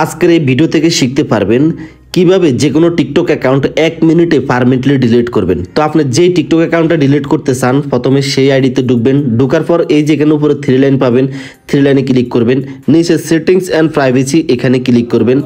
আজকের এই ভিডিও থেকে শিখতে পারবেন কিভাবে যে কোনো টিকটক অ্যাকাউন্ট 1 মিনিটে পারমানেন্টলি ডিলিট করবেন। তো আপনি যেই টিকটক অ্যাকাউন্টটা ডিলিট করতে চান প্রথমে সেই আইডিতে ঢুকবেন, ঢোকার পর এই যে এখানে উপরে 3 লাইন পাবেন, 3 লাইনে ক্লিক করবেন, নিচে সেটিংস অ্যান্ড প্রাইভেসি এখানে ক্লিক করবেন।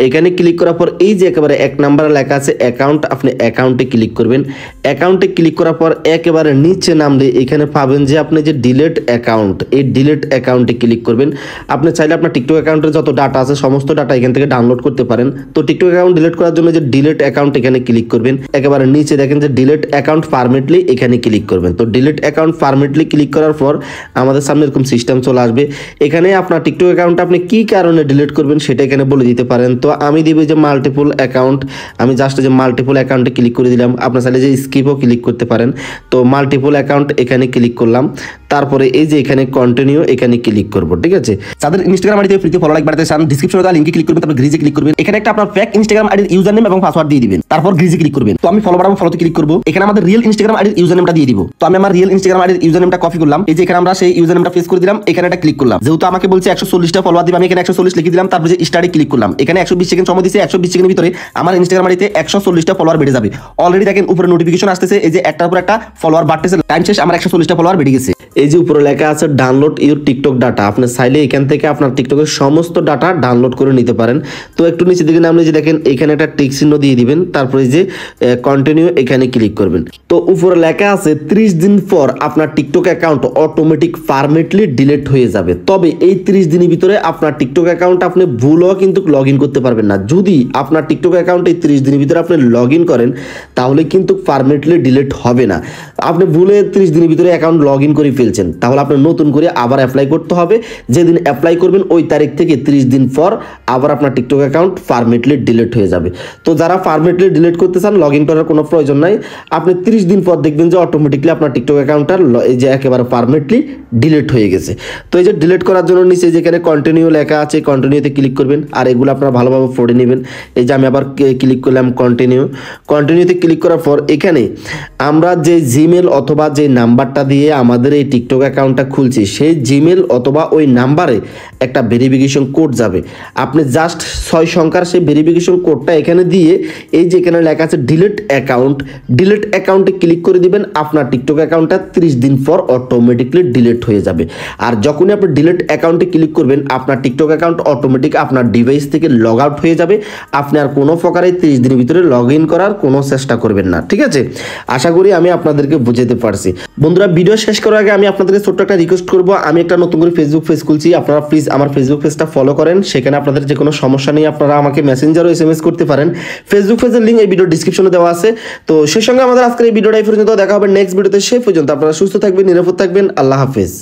এখানে ক্লিক করার পর এই যে একেবারে 1 নাম্বার লেখা আছে অ্যাকাউন্ট, আপনি অ্যাকাউন্টে ক্লিক করবেন। অ্যাকাউন্টে ক্লিক করার পর একেবারে নিচে নামলে এখানে পাবেন যে আপনি যে ডিলিট অ্যাকাউন্ট, এই ডিলিট অ্যাকাউন্টে ক্লিক করবেন। আপনি চাইলে আপনার টিকটক অ্যাকাউন্টের যত ডাটা আছে সমস্ত ডাটা এখান থেকে ডাউনলোড করতে পারেন। তো টিকটক অ্যাকাউন্ট ডিলিট করার জন্য যে ডিলিট অ্যাকাউন্ট এখানে ক্লিক করবেন, একেবারে নিচে দেখেন যে ডিলিট অ্যাকাউন্ট পারমানেন্টলি এখানে ক্লিক করবেন। তো ডিলিট অ্যাকাউন্ট পারমানেন্টলি ক্লিক করার পর আমাদের সামনে এরকম সিস্টেম চলে আসবে। এখানে আপনার টিকটক অ্যাকাউন্টটা আপনি কি কারণে ডিলিট করবেন সেটা এখানে বলে দিতে পারেন। তো আমি দিব যে মাল্টিপল অ্যাকাউন্ট, আমি জাস্ট যে মাল্টিপল অ্যাকাউন্টে ক্লিক করে দিলাম। আপনার চাইলে যে স্কিপও ক্লিক করতে পারেন। তো মাল্টিপল অ্যাকাউন্ট এখানে ক্লিক করলাম, তারপরে এই যে এখানে কন্টিনিউ এখানে ক্লিক করব। ঠিক আছে, যাদের ইনস্টাগ্রাম আইডিতে ফ্রিতে ফলো লাইক বাড়াতে চান ডেসক্রিপশনে দেওয়া লিংকে ক্লিক করবেন, তারপর গ্রিজে ক্লিক করবেন। এখানে একটা আপনার ফেক ইনস্টাগ্রাম আইডির ইউজার নেম এবং পাসওয়ার্ড দিয়ে দিবেন, তারপর গ্রিজে ক্লিক করবেন। তো আমি ফলো বাড়াবো, ফলোতে ক্লিক করব। এখানে আমাদের রিয়েল ইনস্টাগ্রাম আইডির ইউজার নেমটা দিয়ে দিব। তো আমি আমার রিয়েল ইনস্টাগ্রাম আইডির ইউজার নেমটা কপি করলাম, এই যে এখানে আমরা সেই ইউজার নেমটা পেস্ট করে দিলাম, এখানে একটা ক্লিক করলাম। যেহেতু আমাকে বলছে 140টা ফলোয়ার দিবে, আমি এখানে 140 লিখে দিলাম, তারপর যে স্টার্টে ক্লিক করলাম। এখানে 120 সেকেন্ড সময় দিয়েছে, 120 সেকেন্ডের ভিতরে আমার ইনস্টাগ্রাম আইডিতে 140টা ফলোয়ার বেড়ে যাবে। অলরেডি দেখেন উপরে নোটিফিকেশন আসতেছে, এই যে একটার পর একটা ফলোয়ার বাড়তেছে, টাইম শেষ, আমার 140টা ফলোয়ার বেড়ে গেছে। এই যে উপরে লেখা আছে ডাউনলোড ইউর টিকটক ডাটা, আপনি চাইলে এখান থেকে আপনার টিকটকের সমস্ত ডাটা ডাউনলোড করে নিতে পারেন। তো একটু নিচে দিকে নামলে যে দেখেন এখানে একটা টিক চিহ্ন দিয়ে দিবেন, তারপরে যে কন্টিনিউ এখানে ক্লিক করবেন। তো উপরে লেখা আছে 30 দিন পর আপনার TikTok account automatic permanently delete হয়ে যাবে। তবে এই 30 দিনের ভিতরে আপনার টিকটক অ্যাকাউন্ট আপনি ভুলও কিন্তু লগ ইন করতে পারবেন না। যদি আপনার টিকটক অ্যাকাউন্টে 30 দিনের ভিতরে আপনি লগ ইন করেন তাহলে কিন্তু পারমানেন্টলি ডিলিট হবে না। আপনি ভুলে 30 দিনের ভিতরে অ্যাকাউন্ট লগ ইন করে ফেলছেন, তাহলে আপনি নতুন করে আবার অ্যাপ্লাই করতে হবে। যেদিন অ্যাপ্লাই করবেন ওই তারিখ থেকে 30 দিন পর আবার আপনার টিকটক অ্যাকাউন্ট পারমানেন্টলি ডিলিট হয়ে যাবে। তো যারা পারমানেন্টলি ডিলিট করতে চান লগ ইন করার কোনো প্রয়োজন নাই, আপনি 30 দিন পর দেখবেন যে অটোমেটিকলি আপনার টিকটক অ্যাকাউন্টটা এই যে একেবারে পারমানেন্টলি ডিলিট হয়ে গেছে। তো এই যে ডিলিট করার জন্য নিচে যেখানে কন্টিনিউ লেখা আছে কন্টিনিউতে ক্লিক করবেন, আর এগুলো আপনারা ভালোভাবে পড়ে নেবেন। এই যে আমি আবার ক্লিক করলাম কন্টিনিউতে ক্লিক করার পর এখানে আমরা যে জিমেল অথবা যে নাম্বারটা দিয়ে আমাদের এই টিকটক অ্যাকাউন্টটা খুলছি সেই জিমেল অথবা ওই নাম্বারে একটা ভেরিফিকেশন কোড যাবে। আপনি জাস্ট 6 সংখ্যার সেই ভেরিফিকেশন কোডটা এখানে দিয়ে এই যে এখানে লেখা আছে ডিলিট অ্যাকাউন্টে ক্লিক করে দিবেন। আপনার টিকটক অ্যাকাউন্টটা 30 দিন পর অটোমেটিকলি ডিলিট হয়ে যাবে। আর যখনই আপনি ডিলিট অ্যাকাউন্টে ক্লিক করবেন আপনার টিকটক অ্যাকাউন্ট অটোমেটিক আপনার ডিভাইস থেকে লগ আউট হয়ে যাবে। আপনি আর কোনো প্রকারে 30 দিনের ভিতরে লগ ইন করার কোনো চেষ্টা করবেন না। ঠিক আছে, আশা করি আমি আপনাদেরকে বুঝাতে পারছি। বন্ধুরা, ভিডিও শেষ করার আগে আমি আপনাদেরকে ছোট্ট একটা রিকোয়েস্ট করব, আমি একটা নতুন করে ফেসবুক পেজ খুলছি, আপনারা প্লিজ আমার ফেসবুক পেজটা ফলো করেন। সেখানে আপনাদের যে কোনো সমস্যা নেই আপনারা আমাকে মেসেঞ্জারও SMS করতে পারেন। ফেসবুক পেজের লিঙ্ক এই ভিডিও ডিসক্রিপশনে দেওয়া আছে। তো সেই সঙ্গে আমাদের আজকের এই ভিডিওটা এই পর্যন্ত, দেখা হবে নেক্সট ভিডিওতে। সেই পর্যন্ত আপনারা সুস্থ থাকবেন, নিরাপদ থাকবেন। আল্লাহ হাফেজ।